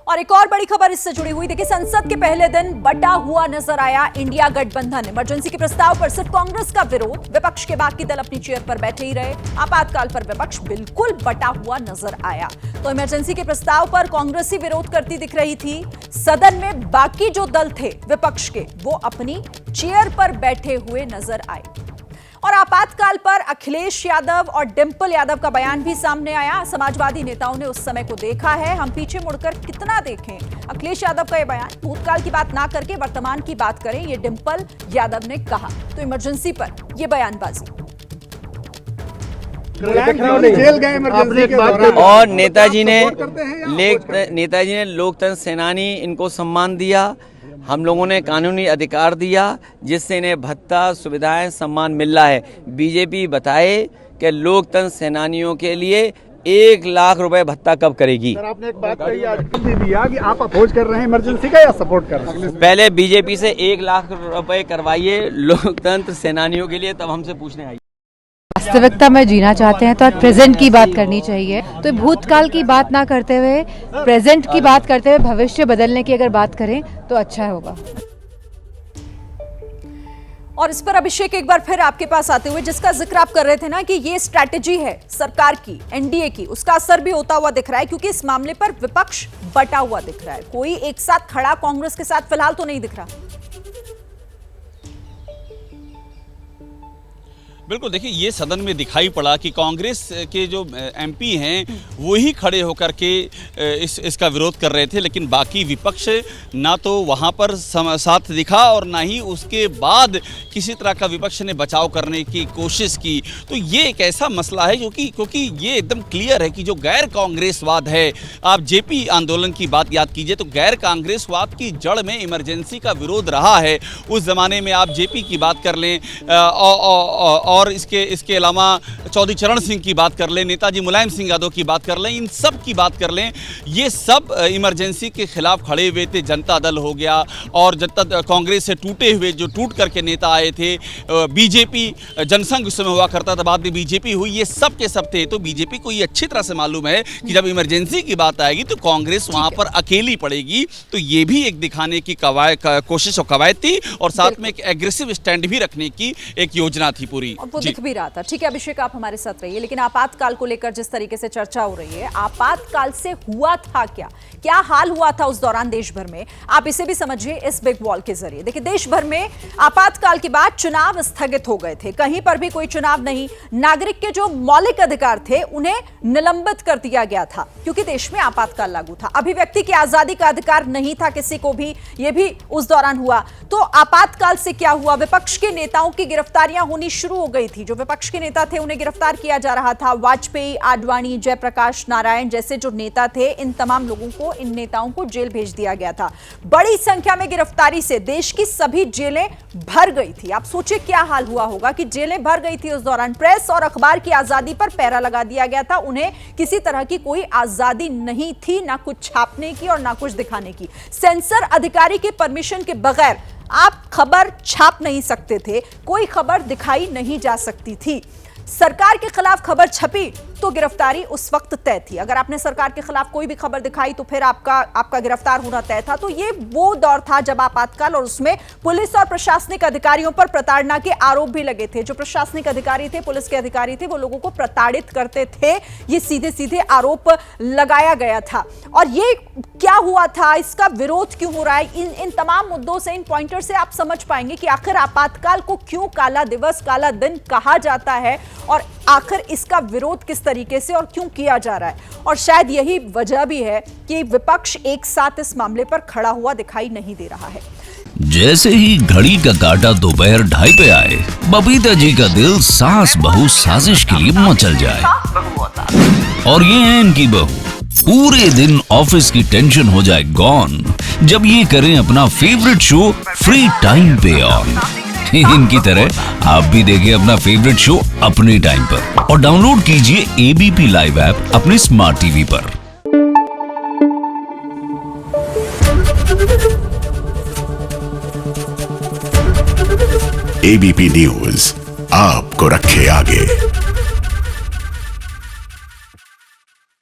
और एक और बड़ी खबर इससे जुड़ी हुई। देखिए, संसद के पहले दिन बटा हुआ नजर आया इंडिया गठबंधन। इमरजेंसी के प्रस्ताव पर सिर्फ कांग्रेस का विरोध, विपक्ष के बाकी दल अपनी चेयर पर बैठे ही रहे। आपातकाल पर विपक्ष बिल्कुल बटा हुआ नजर आया। तो इमरजेंसी के प्रस्ताव पर कांग्रेस ही विरोध करती दिख रही थी। सदन में बाकी जो दल थे विपक्ष के, वो अपनी चेयर पर बैठे हुए नजर आए। और आपातकाल पर अखिलेश यादव और डिंपल यादव का बयान भी सामने आया। समाजवादी नेताओं ने उस समय को देखा है, हम पीछे मुड़कर कितना देखें। अखिलेश यादव का यह बयान, भूतकाल की बात ना करके वर्तमान की बात करें, ये डिंपल यादव ने कहा। तो इमरजेंसी पर यह बयानबाजी। और नेताजी ने लोकतंत्र सेनानी, इनको सम्मान दिया। हम लोगों ने कानूनी अधिकार दिया जिससे इन्हें भत्ता, सुविधाएं, सम्मान मिल रहा है। बीजेपी बताए कि लोकतंत्र सेनानियों के लिए 1 लाख रुपए भत्ता कब करेगी। सर, आपने एक बात कही आज दिया कि आप अपोज कर रहे हैं इमरजेंसी का या सपोर्ट कर रहे हैं। पहले बीजेपी से 1 लाख रुपए करवाइए लोकतंत्र सेनानियों के लिए, तब हमसे पूछने आइए। वास्तविकता में जीना चाहते हैं तो आज प्रेजेंट की बात करनी चाहिए। तो भूतकाल की बात ना करते हुए प्रेजेंट की बात करते हुए भविष्य बदलने की अगर बात करें तो अच्छा होगा। और इस पर अभिषेक, एक बार फिर आपके पास आते हुए, जिसका जिक्र आप कर रहे थे ना कि ये स्ट्रैटेजी है सरकार की, एनडीए की, उसका असर भी होता हुआ दिख रहा है, क्योंकि इस मामले पर विपक्ष बटा हुआ दिख रहा है। कोई एक साथ खड़ा कांग्रेस के साथ फिलहाल तो नहीं दिख रहा। बिल्कुल, देखिए, ये सदन में दिखाई पड़ा कि कांग्रेस के जो एमपी हैं वो ही खड़े होकर के इसका विरोध कर रहे थे, लेकिन बाकी विपक्ष ना तो वहाँ पर साथ दिखा और ना ही उसके बाद किसी तरह का विपक्ष ने बचाव करने की कोशिश की। तो ये एक ऐसा मसला है क्योंकि ये एकदम क्लियर है कि जो गैर कांग्रेसवाद है, आप जेपी आंदोलन की बात याद कीजिए तो गैर कांग्रेसवाद की जड़ में इमरजेंसी का विरोध रहा है। उस ज़माने में आप जेपी की बात कर लें और इसके अलावा चौधरी चरण सिंह की बात कर लें, नेताजी मुलायम सिंह यादव की बात कर लें, इन सब की बात कर लें, ये सब इमरजेंसी के खिलाफ खड़े हुए थे। जनता दल हो गया और जनता कांग्रेस से टूटे हुए जो टूट करके नेता आए थे, बीजेपी जनसंघ उस समय हुआ करता था, बाद में बीजेपी हुई, ये सब के सब थे। तो बीजेपी को ये अच्छी तरह से मालूम है कि जब इमरजेंसी की बात आएगी तो कांग्रेस वहां पर अकेली पड़ेगी। तो ये भी एक दिखाने की कोशिश और कवायद थी और साथ में एक एग्रेसिव स्टैंड भी रखने की एक योजना थी पूरी। वो दिख भी रहा था। ठीक है अभिषेक, आप हमारे साथ रहिए। लेकिन आपातकाल को लेकर जिस तरीके से चर्चा हो रही है, आपातकाल से हुआ था क्या हाल हुआ था उस दौरान देश भर में, आप इसे भी समझिए इस बिग वॉल के जरिए। देखिए, देश भर में आपातकाल के बाद चुनाव स्थगित हो गए थे, कहीं पर भी कोई चुनाव नहीं। नागरिक के जो मौलिक अधिकार थे उन्हें निलंबित कर दिया गया था, क्योंकि देश में आपातकाल लागू था। अभिव्यक्ति की आजादी का अधिकार नहीं था किसी को भी, यह भी उस दौरान हुआ। तो आपातकाल से क्या हुआ, विपक्ष के नेताओं की गिरफ्तारियां होनी शुरू हो गई थी। जो विपक्ष के नेता थे उन्हें गिरफ्तार किया जा रहा था। वाजपेयी, आडवाणी, जयप्रकाश नारायण जैसे जो नेता थे, इन तमाम लोगों को, इन नेताओं को जेल भेज दिया गया था। बड़ी संख्या में गिरफ्तारी से देश की सभी जेलें भर गई थी। आप सोचिए क्या हाल हुआ होगा कि जेलें भर गई थी उस दौरान। प्रेस और अखबार की आजादी पर पहरा लगा दिया गया था। उन्हें किसी तरह की कोई आजादी नहीं थी, ना कुछ छापने की और ना कुछ दिखाने की। सेंसर अधिकारी के परमिशन के बगैर आप खबर छाप नहीं सकते थे, कोई खबर दिखाई नहीं जा सकती थी। सरकार के खिलाफ खबर छपी तो गिरफ्तारी उस वक्त तय थी। अगर आपने सरकार के खिलाफ कोई भी खबर दिखाई तो फिर आपका गिरफ्तार होना तय था। तो ये वो दौर था जब आपातकाल, और उसमें पुलिस और प्रशासनिक अधिकारियों पर प्रताड़ना के आरोप भी लगे थे। जो प्रशासनिक अधिकारी थे, पुलिस के अधिकारी थे, वो लोगों को प्रताड़ित करते थे, ये सीधे सीधे आरोप लगाया गया था। और ये क्या हुआ था, इसका विरोध क्यों हो रहा है, इन तमाम मुद्दों से, इन पॉइंटर से आप समझ पाएंगे कि आखिर आपातकाल को क्यों काला दिवस, काला दिन कहा जाता है, और आखिर इसका विरोध किस तरीके से और क्यों किया जा रहा है। और शायद यही वजह भी है कि विपक्ष एक साथ इस मामले पर खड़ा हुआ दिखाई नहीं दे रहा है। जैसे ही घड़ी का काटा दोपहर 2:30 पे आए, बबीता जी का दिल सास बहू साजिश के लिए मचल जाए। और ये है इनकी बहू, पूरे दिन ऑफिस की टेंशन हो जाए गॉन जब ये करें अपना फेवरेट शो फ्री टाइम पे ऑन। इनकी तरह आप भी देखिए अपना फेवरेट शो अपने टाइम पर और डाउनलोड कीजिए एबीपी लाइव ऐप अपने स्मार्ट टीवी पर। एबीपी न्यूज आपको रखे आगे।